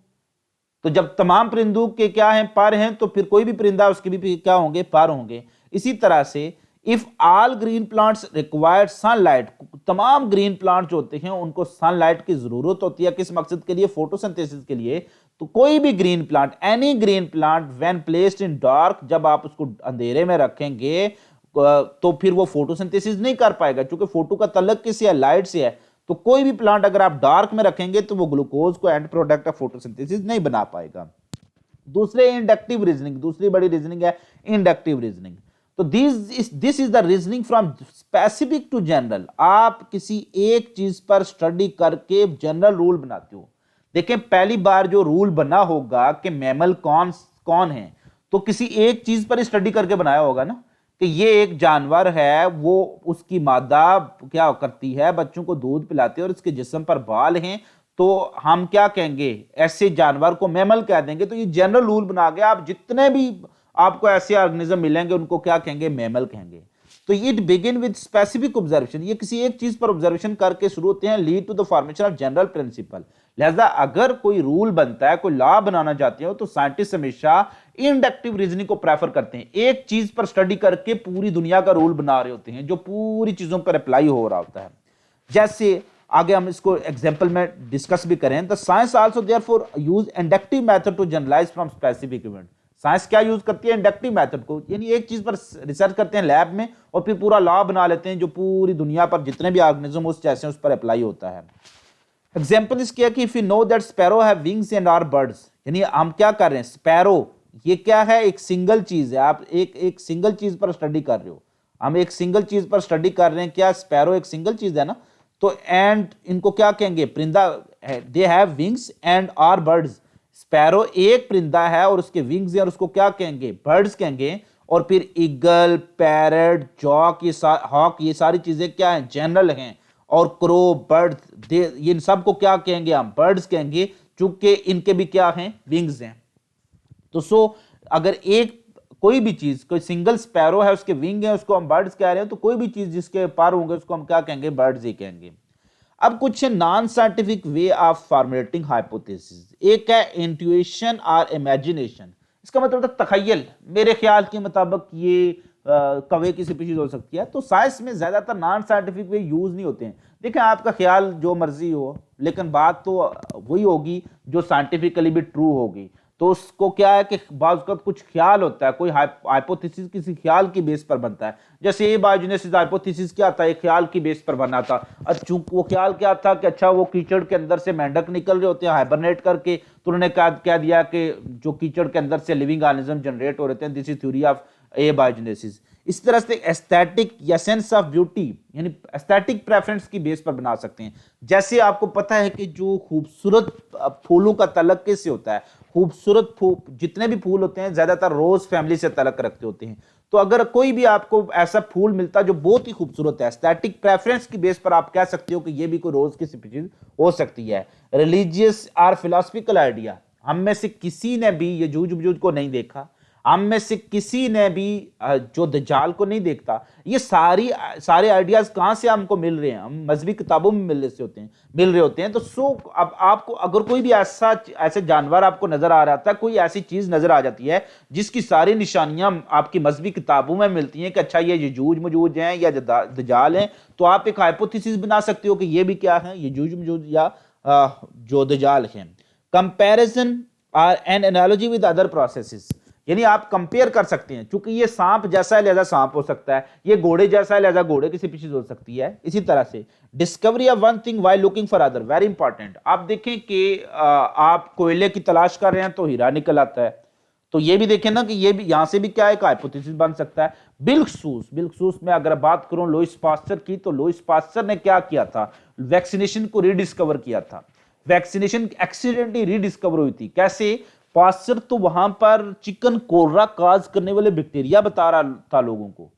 तो जब तमाम परिंदों के क्या हैं, पर हैं, तो फिर कोई भी परिंदा उसके भी क्या होंगे, पर होंगे। इसी तरह से if all green plants required sunlight, तमाम ग्रीन प्लांट्स जो होते हैं उनको सनलाइट की जरूरत होती है, किस मकसद के लिए, फोटोसिंथेसिस के लिए। तो कोई भी green plant, any green plant when placed in dark, जब आप उसको अंधेरे में रखेंगे तो फिर वो फोटोसिंथेसिस नहीं कर पाएगा, क्योंकि फोटो का तल्लक किससे है, लाइट से है। तो कोई भी प्लांट अगर आप डार्क में रखेंगे तो वो ग्लूकोज को एंड प्रोडक्ट ऑफ फोटोसिंथेसिस नहीं बना पाएगा। दूसरे इंडक्टिव रीजनिंग, दूसरी बड़ी रीजनिंग है इंडक्टिव रीजनिंग। तो this is the reasoning from specific to general. आप किसी एक चीज पर स्टडी करके जनरल रूल बनाते हो। देखें पहली बार जो रूल बना होगा कि मैमल कौन कौन है, तो किसी एक चीज पर स्टडी करके बनाया होगा ना, कि ये एक जानवर है, वो उसकी मादा क्या करती है, बच्चों को दूध पिलाती है और इसके जिस्म पर बाल हैं, तो हम क्या कहेंगे, ऐसे जानवर को मैमल कह देंगे। तो ये जनरल रूल बना गया, आप जितने भी आपको ऐसे ऑर्गेनिज्म मिलेंगे उनको क्या कहेंगे, मैमल कहेंगे। तो it begin with specific observation, ये किसी एक चीज पर ऑब्जर्वेशन करके शुरू होते हैं, lead to the formation of general principle. लिहाजा अगर कोई रूल बनता है, कोई लॉ बनाना चाहते हो, तो साइंटिस्ट हमेशा इंडक्टिव रीजनिंग को प्रेफर करते हैं। एक चीज पर स्टडी करके पूरी दुनिया का रूल बना रहे होते हैं, जो पूरी चीजों पर अप्लाई हो रहा होता है। जैसे आगे हम इसको एग्जांपल में डिस्कस भी करें, the science also therefore use inductive method to generalize from specific event. Science क्या यूज करती है, इंडक्टिव मेथड को, यानी एक चीज पर रिसर्च करते हैं लैब में और फिर पूरा लॉ बना लेते हैं, जो पूरी दुनिया पर जितने भी ऑर्गेनिज्म उस जैसे उस पर अप्लाई होता है। एग्जाम्पल इसकी है कि if you know that sparrow have wings and are birds, यानी हम क्या कर रहे हैं, स्पैरो ये क्या है, एक सिंगल चीज है। आप एक सिंगल चीज पर स्टडी कर रहे हो, हम एक सिंगल चीज पर स्टडी कर रहे हैं, क्या स्पैरो एक सिंगल चीज है ना। तो एंड इनको क्या कहेंगे, परिंदा, they have wings and are birds. Sparrow एक परिंदा है और उसके विंग्स हैं, और उसको क्या कहेंगे, बर्ड्स कहेंगे। और फिर ईगल, पैरट, जॉक, हॉक, ये सारी चीजें क्या हैं, जनरल हैं। और क्रो, बर्ड, ये इन सब को क्या कहेंगे हम? बर्ड्स कहेंगे, चूंकि इनके भी क्या हैं? विंग्स हैं। तो अगर एक कोई भी चीज, कोई सिंगल स्पैरो है, उसके विंग है, उसको हम बर्ड्स कह रहे हैं, तो कोई भी चीज जिसके पर होंगे उसको हम क्या कहेंगे? बर्ड्स ही कहेंगे। अब कुछ non scientific way of formulating hypothesis. एक है इंट्यूशन और इमेजिनेशन। इसका मतलब है तखयल, मेरे ख्याल के मुताबिक ये कौवे की स्पीशीज हो सकती है। तो साइंस में ज्यादातर नॉन साइंटिफिक वे यूज नहीं होते हैं। देखें, आपका ख्याल जो मर्जी हो, लेकिन बात तो वही होगी जो साइंटिफिकली भी ट्रू होगी। तो उसको क्या है कि बाज़ वक़्त कुछ ख्याल होता है, कोई हाइपोथेसिस किसी ख्याल की बेस पर बनता है। जैसे ये बायोजेनेसिस हाइपोथेसिस क्या था? एक ख्याल की बेस पर बना था। अच्छा, वो ख्याल क्या था कि अच्छा वो कीचड़ के अंदर से मेंढक निकल रहे होते हैं हाइबरनेट करके, तो उन्होंने कह दिया कि जो कीचड़ के अंदर से लिविंग ऑर्गेनिज्म जनरेट हो रहे हैं, this is theory of A biogenesis. इस तरह से एस्थेटिक या सेंस ऑफ ब्यूटी, यानी एस्थेटिक प्रेफरेंस की बेस पर बना सकते हैं। जैसे आपको पता है कि जो खूबसूरत फूलों का तलक कैसे होता है, खूबसूरत फूल, जितने भी फूल होते हैं ज्यादातर रोज फैमिली से तलक रखते होते हैं। तो अगर कोई भी आपको ऐसा फूल मिलता जो बहुत ही खूबसूरत है, एस्थेटिक प्रेफरेंस की बेस पर आप कह सकते हो कि ये भी कोई रोज की स्पीशीज हो सकती है। रिलीजियस और फिलोसफिकल आइडिया, हम में से किसी ने भी यजूज वजूज को नहीं देखा, हम में से किसी ने भी जो दज्जाल को नहीं देखता। ये सारे आइडियाज कहां से हमको मिल रहे हैं? हम मजहबी किताबों में मिल रहे होते हैं। तो अब आपको अगर कोई भी ऐसे जानवर आपको नजर आ रहा था, कोई ऐसी चीज नजर आ जाती है जिसकी सारी निशानियां आपकी मजहबी किताबों में मिलती हैं कि अच्छा ये यजूज मजूज हैं या दज्जाल हैं, तो आप एक हाइपोथेसिस बना सकते हो कि ये भी क्या है? यजूज मजूज या जो दज्जाल हैं। कंपैरिजन और N analogy with other processes, यानी आप कंपेयर कर सकते हैं। चूंकि ये सांप जैसा है लिहाजा सांप हो सकता है, ये घोड़े जैसा है लिहाजा घोड़े की स्पीशीज हो सकती है। इसी तरह से discovery of one thing while looking for other, very important. आप देखें कि आप कोयले की तलाश कर रहे हैं तो हीरा निकल आता है। तो ये भी देखें ना कि ये भी यहां से भी क्या एक हाइपोथेसिस बन सकता है। बिल्खसूस में अगर बात करूं लुईस पास्चर की, तो लुईस पास्चर ने क्या किया था? वैक्सीनेशन को रीडिस्कवर किया था। वैक्सीनेशन एक्सीडेंटली रीडिस्कवर हुई थी। कैसे? पास्चर तो वहां पर चिकन कोर्रा काज करने वाले बैक्टीरिया बता रहा था लोगों को।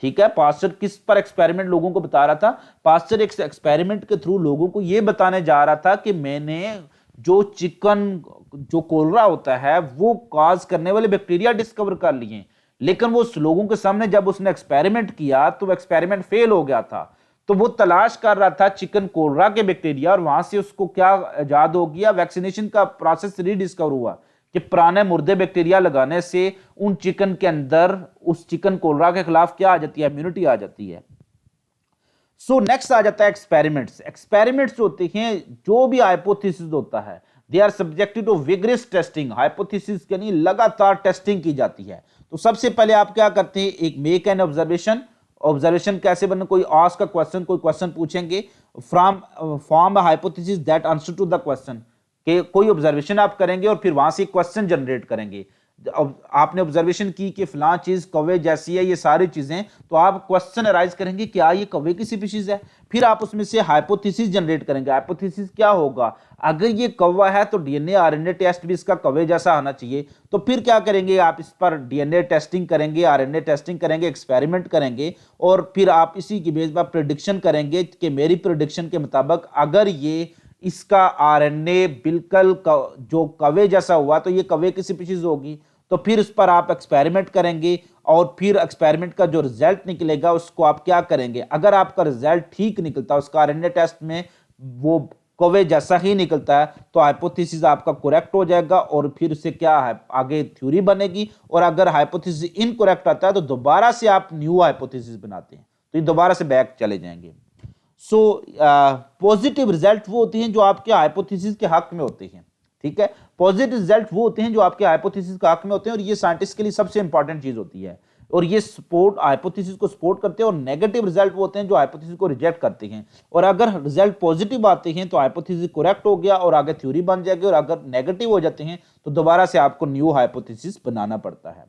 ठीक है, पास्चर किस पर एक्सपेरिमेंट लोगों को बता रहा था? पास्चर एक एक्सपेरिमेंट के थ्रू लोगों को यह बताने जा रहा था कि मैंने जो कोलरा होता है वो काज करने वाले बैक्टीरिया डिस्कवर कर लिए। लेकिन वो लोगों के सामने जब उसने एक्सपेरिमेंट किया तो एक्सपेरिमेंट फेल हो गया था। तो वो तलाश कर रहा था चिकन कोलरा के बैक्टीरिया, और वहां से उसको क्या इजाद हो गया? वैक्सीनेशन का प्रोसेस रीडिस्कवर हुआ कि पुराने मुर्दे बैक्टीरिया लगाने से उन चिकन के अंदर उस चिकन कोलरा के खिलाफ क्या आ जाती है? इम्यूनिटी आ जाती है। सो नेक्स्ट आ जाता है एक्सपेरिमेंट्स। एक्सपेरिमेंट्स होते हैं, जो भी हाइपोथेसिस होता है, they are subjected to rigorous testing. Hypothesis के लिए लगातार टेस्टिंग की जाती है। तो सबसे पहले आप क्या करते हैं? एक मेक एन ऑब्जर्वेशन। ऑब्जर्वेशन कैसे बनना? कोई आस्क का क्वेश्चन, कोई क्वेश्चन पूछेंगे, from form a hypothesis that answer to the question, कि कोई ऑब्जर्वेशन आप करेंगे और फिर वहां से क्वेश्चन जनरेट करेंगे। अब आपने ऑब्जर्वेशन की कि फलां चीज कौवे जैसी है, ये सारी चीजें, तो आप क्वेश्चन अराइज करेंगे क्या ये कौवे की स्पीशीज है। फिर आप उसमें से हाइपोथेसिस जनरेट करेंगे। हाइपोथेसिस क्या होगा? अगर ये कौवा है तो डीएनए आरएनए टेस्ट भी इसका कौवे जैसा आना चाहिए। तो फिर क्या करेंगे? आप इस पर डीएनए टेस्टिंग करेंगे, आरएनए टेस्टिंग करेंगे, एक्सपेरिमेंट करेंगे, और फिर आप इसी की बेस पर प्रेडिक्शन करेंगे कि मेरी प्रेडिक्शन के मुताबिक अगर ये इसका आरएनए बिल्कुल जो कौवे जैसा हुआ तो ये कौवे की स्पीशीज होगी। तो फिर उस पर आप एक्सपेरिमेंट करेंगे, और फिर एक्सपेरिमेंट का जो रिजल्ट निकलेगा उसको आप क्या करेंगे? अगर आपका रिजल्ट ठीक निकलता है, उसका आरएनए टेस्ट में वो कौवे जैसा ही निकलता है, तो हाइपोथेसिस आपका करेक्ट हो जाएगा, और फिर उससे क्या है आगे थ्योरी बनेगी। और अगर हाइपोथेसिस इनकरेक्ट आता है तो दोबारा से आप न्यू हाइपोथेसिस बनाते हैं, तो ये दोबारा से बैक चले जाएंगे। सो पॉजिटिव रिजल्ट वो होते हैं जो आपके हाइपोथेसिस के हक में होते हैं। ठीक है, पॉजिटिव रिजल्ट वो होते हैं जो आपके हाइपोथेसिस के हक में होते हैं, और ये साइंटिस्ट के लिए सबसे इंपॉर्टेंट चीज होती है, और ये सपोर्ट हाइपोथेसिस को सपोर्ट करते हैं। और नेगेटिव रिजल्ट वो होते हैं जो हाइपोथेसिस को रिजेक्ट करते हैं। और अगर रिजल्ट पॉजिटिव आते हैं तो हाइपोथेसिस करेक्ट हो गया और आगे थ्योरी बन जाएगी, और अगर नेगेटिव हो जाते हैं तो दोबारा से आपको न्यू हाइपोथेसिस बनाना पड़ता है।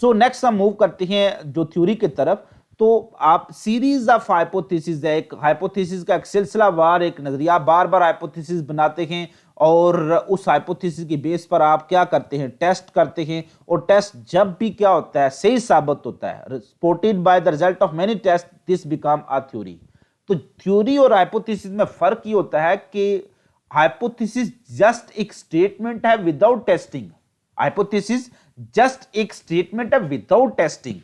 सो नेक्स्ट हम मूव करते हैं जो थ्योरी की तरफ। तो आप सीरीज ऑफ हाइपोथेसिस है, एक हाइपोथेसिस का एक सिलसिलावार एक नजरिया, बार बार हाइपोथेसिस बनाते हैं, और उस हाइपोथेसिस की बेस पर आप क्या करते हैं? टेस्ट करते हैं। और टेस्ट जब भी क्या होता है? सही साबित होता है, supported by the result of many test, this become a theory. तो थ्योरी और हाइपोथेसिस में फर्क ये होता है कि हाइपोथेसिस जस्ट एक स्टेटमेंट है विदाउट टेस्टिंग, हाइपोथेसिस जस्ट एक स्टेटमेंट है विदाउट टेस्टिंग,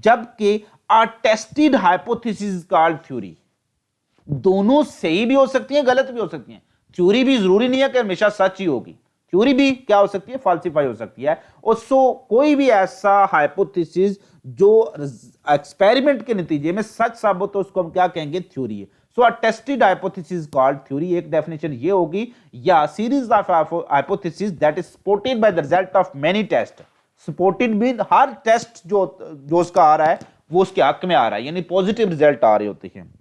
जबकि a tested hypothesis called theory. दोनों सही भी हो सकती हैं, गलत भी हो सकती हैं। थ्योरी भी जरूरी नहीं है कि हमेशा सच ही होगी, थ्योरी भी क्या हो सकती है, फाल्सिफाई हो सकती है। और कोई भी ऐसा हाइपोथेसिस जो एक्सपेरिमेंट के नतीजे में सच साबित हो उसको हम क्या कहेंगे, थ्योरी है। So a tested hypothesis called theory. एक डेफिनेशन ये होगी, या series of hypothesis that is supported by the result of many test. Supported mean हर टेस्ट जो उसका आ रहा है वो उसके हक में आ रहा है, यानी पॉजिटिव रिजल्ट आ रहे होते हैं।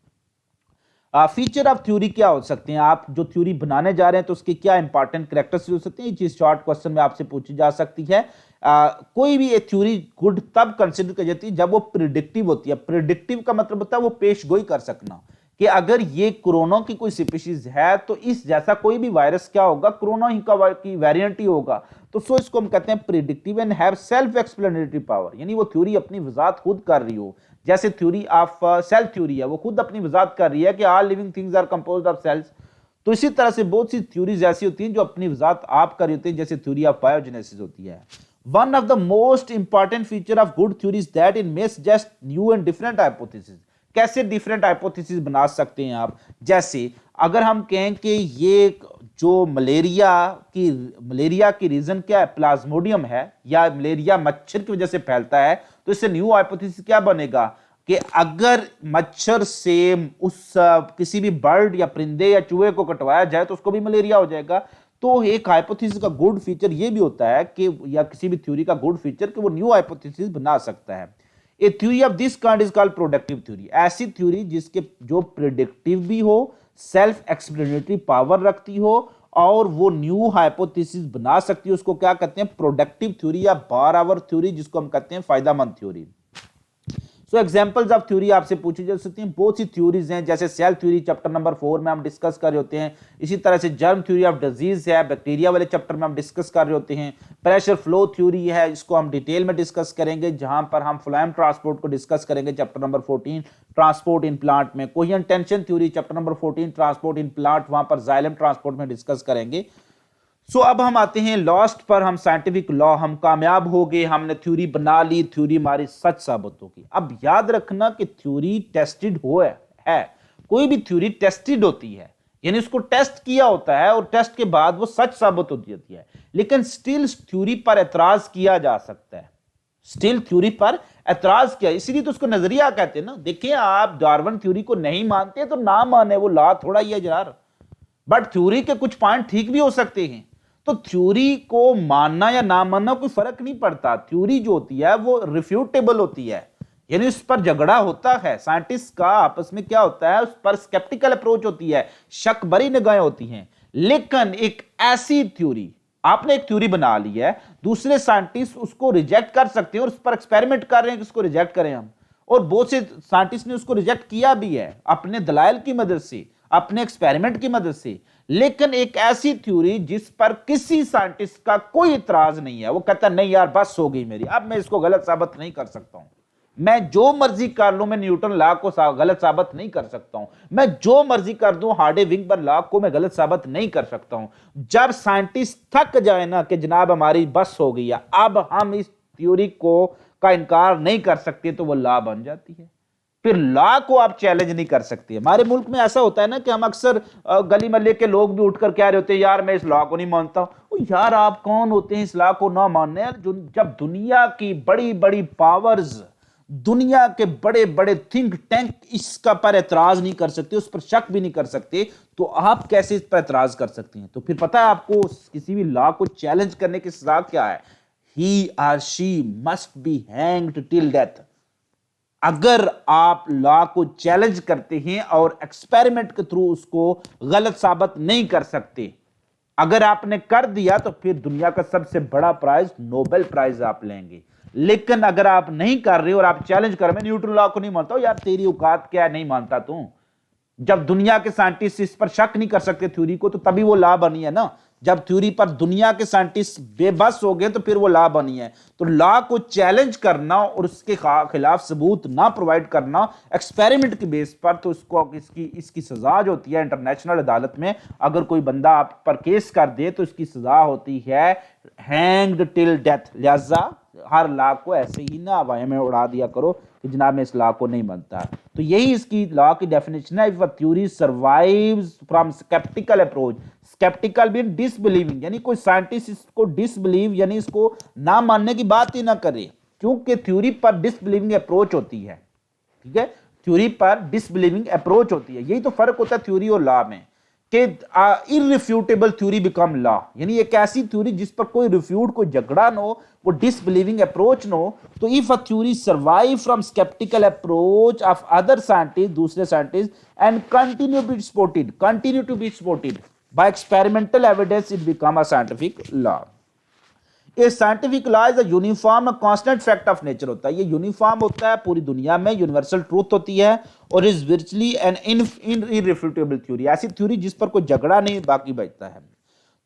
फीचर ऑफ थ्योरी क्या हो सकते हैं, आप जो थ्योरी बनाने जा रहे हैं तो उसके क्या इंपॉर्टेंट कैरेक्टरिस्टिक्स हो सकते हैं, ये चीज शॉर्ट क्वेश्चन में आपसे पूछी जा सकती है। कोई भी एक थ्योरी गुड तब कंसिडर की जाती है जब वो प्रिडिक्टिव होती है। प्रिडिक्टिव का मतलब होता है वो पेशगोई कर सकना, कि अगर ये कोरोना की कोई स्पीशीज है तो इस जैसा कोई भी वायरस क्या होगा, कोरोना ही की वेरिएंट ही होगा। तो इसको हम कहते हैं predictive and have self explanatory power, यानी वो थ्योरी अपनी वजाहत खुद कर रही हो। जैसे थ्योरी ऑफ सेल थ्योरी है, वो खुद अपनी वजाहत कर रही है कि all living things are composed of cells. तो इसी तरह से बहुत सी थ्योरीज ऐसी होती हैं जो अपनी वजाहत आप कर रही होती हैं, जैसे थ्योरी ऑफ बायोजेनेसिस होती है। One of the most important feature of good theory is that it may suggest new and different hypothesis. कैसे डिफरेंट हाइपोथेसिस बना सकते हैं आप, जैसे अगर हम कहें कि ये जो मलेरिया की रीजन क्या है, प्लाज्मोडियम है, या मलेरिया मच्छर की वजह से फैलता है, तो इससे न्यू हाइपोथेसिस क्या बनेगा कि अगर मच्छर से उस किसी भी बर्ड या परिंदे या चूहे को कटवाया जाए तो उसको भी मलेरिया हो जाएगा। तो एक हाइपोथेसिस का गुड फीचर ये भी होता है कि, या किसी भी थ्योरी का गुड फीचर कि वो न्यू हाइपोथेसिस बना सकता है। ए theory of this kind is called productive theory. ऐसी थ्योरी जिसके जो प्रिडिक्टिव भी हो, सेल्फ एक्सप्लेनेटरी पावर रखती हो और वो न्यू हाइपोथेसिस बना सकती है, उसको क्या कहते हैं, प्रोडक्टिव थ्योरी या बार थ्योरी, जिसको हम कहते हैं फायदामंद theory. So examples of theory आपसे पूछी जा सकती हैं। बहुत सी थ्योरीज हैं, जैसे सेल थ्योरी चैप्टर नंबर 4 में हम डिस्कस कर रहे होते हैं। इसी तरह से जर्म थ्योरी ऑफ डिजीज है, बैक्टीरिया वाले चैप्टर में हम डिस्कस कर रहे होते हैं। प्रेशर फ्लो थ्योरी है, इसको हम डिटेल में डिस्कस करेंगे, जहां पर हम फ्लैम ट्रांसपोर्ट को डिस्कस करेंगे chapter number 14 transport in plant में। Coherent tension theory chapter number 14 transport in plant, वहां पर जाइलम ट्रांसपोर्ट में डिस्कस करेंगे। अब हम आते हैं लास्ट पर, हम साइंटिफिक लॉ, हम कामयाब हो गए, हमने थ्योरी बना ली, थ्योरी हमारी सच साबित होगी। अब याद रखना कि थ्योरी टेस्टेड है। कोई भी थ्योरी टेस्टेड होती है, यानी उसको टेस्ट किया होता है और टेस्ट के बाद वो सच साबित होती है, लेकिन स्टिल थ्योरी पर एतराज किया जा सकता है। स्टिल थ्योरी पर एतराज किया, इसीलिए तो उसको नजरिया कहते हैं ना। देखिए, आप डार्विन थ्योरी को नहीं मानते तो ना माने, वो लॉ थोड़ा ही है यार, बट थ्योरी के कुछ पॉइंट ठीक भी हो सकते हैं। तो थ्योरी को मानना या ना मानना कोई फर्क नहीं पड़ता। थ्योरी जो होती है वो रिफ्यूटेबल होती है, यानी उस पर झगड़ा होता है। साइंटिस्ट का आपस में क्या होता है, उस पर स्केप्टिकल अप्रोच होती है, शक भरी निगाहें होती हैं। लेकिन एक ऐसी थ्योरी, आपने एक थ्योरी बना ली है, दूसरे साइंटिस्ट उसको रिजेक्ट कर सकते हैं और उस पर एक्सपेरिमेंट कर रहे हैं कि उसको रिजेक्ट करें हम, और बहुत से साइंटिस्ट ने उसको रिजेक्ट किया भी है अपने दलाइल की मदद से, अपने एक्सपेरिमेंट की मदद से। लेकिन एक ऐसी थ्योरी जिस पर किसी साइंटिस्ट का कोई इतराज नहीं है, वो कहता है नहीं यार बस हो गई मेरी, अब मैं इसको गलत साबित नहीं कर सकता हूं, मैं जो मर्जी कर लूं, मैं न्यूटन लॉ को गलत साबित नहीं कर सकता हूं, मैं जो मर्जी कर दूं, हार्डे विंगबर्ग लॉ को मैं गलत साबित नहीं कर सकता हूं। जब साइंटिस्ट थक जाए ना कि जनाब हमारी बस हो गई है, अब हम इस थ्योरी को का इनकार नहीं कर सकते, तो वो लॉ बन जाती है। फिर लॉ को आप चैलेंज नहीं कर सकते। हमारे मुल्क में ऐसा होता है ना कि हम अक्सर गली मोहल्ले के लोग भी उठकर कह रहे होते हैं यार मैं इस लॉ को नहीं मानता हूं। यार आप कौन होते हैं इस लॉ को ना मानने? जब दुनिया की बड़ी बड़ी पावर्स, दुनिया के बड़े बड़े थिंक टैंक इसका पर एतराज नहीं कर सकते, उस पर शक भी नहीं कर सकते, तो आप कैसे इस पर एतराज कर सकते हैं? तो फिर पता है आपको किसी भी लॉ को चैलेंज करने की सजा क्या है? ही और she must be hanged till death. अगर आप लॉ को चैलेंज करते हैं और एक्सपेरिमेंट के थ्रू उसको गलत साबित नहीं कर सकते, अगर आपने कर दिया तो फिर दुनिया का सबसे बड़ा प्राइज, नोबेल प्राइज आप लेंगे। लेकिन अगर आप नहीं कर रहे और आप चैलेंज कर, मैं न्यूटन लॉ को नहीं मानता हूं, यार तेरी औकात क्या है, नहीं मानता तू। जब दुनिया के साइंटिस्ट इस पर शक नहीं कर सकते थ्योरी को, तो तभी वो लॉ बनी है ना। जब थ्योरी पर दुनिया के साइंटिस्ट बेबस हो गए तो फिर वो लॉ बनी है। तो लॉ को चैलेंज करना और उसके खिलाफ सबूत ना प्रोवाइड करना एक्सपेरिमेंट के बेस पर, तो इसको इसकी सजा जो होती है इंटरनेशनल अदालत में, अगर कोई बंदा आप पर केस कर दे तो इसकी सजा होती है हैंग्ड टिल डेथ। लिहाजा हर लॉ को ऐसे ही ना हवा में उड़ा दिया करो कि जनाब मैं इस लॉ को नहीं मानता। तो यही इसकी लॉ की डेफिनेशन है। If a theory survives from sceptical approach, sceptical भी डिसबिलीविंग, यानी कोई साइंटिस्ट इसको डिसबिलीव यानी इसको ना मानने की बात ही ना करे, क्योंकि थ्योरी पर डिसबिलीविंग अप्रोच होती है। ठीक है, थ्योरी पर डिसबिलीविंग अप्रोच होती है। यही तो फर्क होता है थ्योरी और लॉ में, कि इररिफ्यूटेबल थ्योरी बिकम लॉ, यानी एक ऐसी थ्योरी जिस पर कोई रिफ्यूट, कोई झगड़ा न हो, वो डिसबिलीविंग अप्रोच न हो। तो if a theory survive from sceptical approach of other scientist, दूसरे scientist, and continue to be supported by experimental evidence, it become a scientific law. ये scientific law is a uniform constant fact of nature होता है। ये uniform होता है पूरी दुनिया में, यूनिवर्सल ट्रूथ होती है, और is virtually an irrefutable theory, ऐसी थ्योरी जिस पर कोई झगड़ा नहीं बाकी बचता है।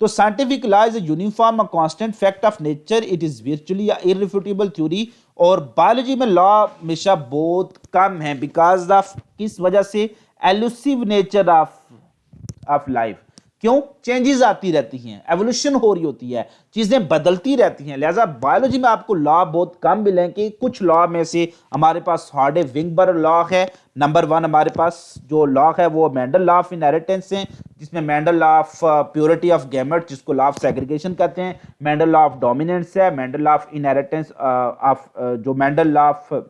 तो scientific law is a uniform constant fact of nature, it is virtually irrefutable theory. और बायोलॉजी में लॉ हमेशा बहुत कम है, बिकॉज ऑफ किस वजह से, एलुसिव नेचर ऑफ लाइफ। क्यों? चेंजेस आती रहती हैं, एवोल्यूशन हो रही होती है, चीजें बदलती रहती हैं। लिहाजा बायोलॉजी में आपको लॉ बहुत कम मिलेंगे। कुछ लॉ में से हमारे पास हार्डे विंगबर्ग लॉ है, नंबर 1 हमारे पास जो लॉ है वो मेंडल लॉ ऑफ इनहेरिटेंस है, जिसमें Mendel law of purity of gamete, जिसको लॉ ऑफ सेग्रीगेशन कहते हैं, मेंडल लॉ ऑफ डोमिनेंस है, Mendel law of inheritance of जो मेंडल लॉ ऑफ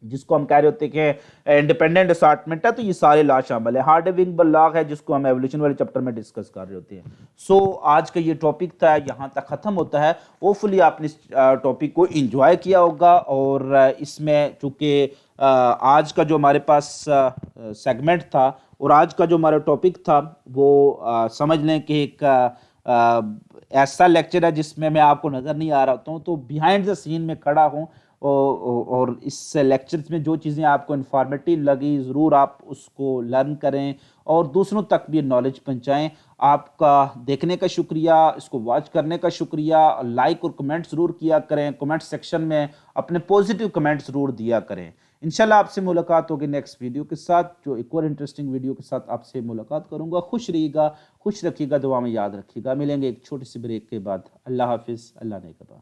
जिसको हम कह रहे होते हैं कि इंडिपेंडेंट असॉर्टमेंट है। तो ये सारे लॉ शामिल है। हार्डे-विंगबर्ग लॉ है जिसको हम एवोल्यूशन वाले चैप्टर में डिस्कस कर रहे होते हैं। सो आज का ये टॉपिक था, यहाँ तक खत्म होता है। होपफुली आपने इस टॉपिक को एंजॉय किया होगा, और इसमें चूंकि आज का जो हमारे पास सेगमेंट था और आज का जो हमारा टॉपिक था वो समझ लें कि एक ऐसा लेक्चर है जिसमें मैं आपको नज़र नहीं आ रहा होता हूँ, तो बिहाइंड द सीन में खड़ा हूँ, और इस लेक्चर्स में जो चीज़ें आपको इन्फॉर्मेटिव लगी ज़रूर आप उसको लर्न करें और दूसरों तक भी नॉलेज पहुंचाएं। आपका देखने का शुक्रिया, इसको वॉच करने का शुक्रिया। लाइक और कमेंट ज़रूर किया करें, कमेंट सेक्शन में अपने पॉजिटिव कमेंट ज़रूर दिया करें। इंशाल्लाह आपसे मुलाकात होगी नेक्स्ट वीडियो के साथ, जो एक और इंटरेस्टिंग वीडियो के साथ आपसे मुलाकात करूँगा। खुश रहिएगा, खुश रखिएगा, दुआ में याद रखिएगा। मिलेंगे एक छोटी सी ब्रेक के बाद। अल्लाह हाफिज़, अल्लाह ने कहा।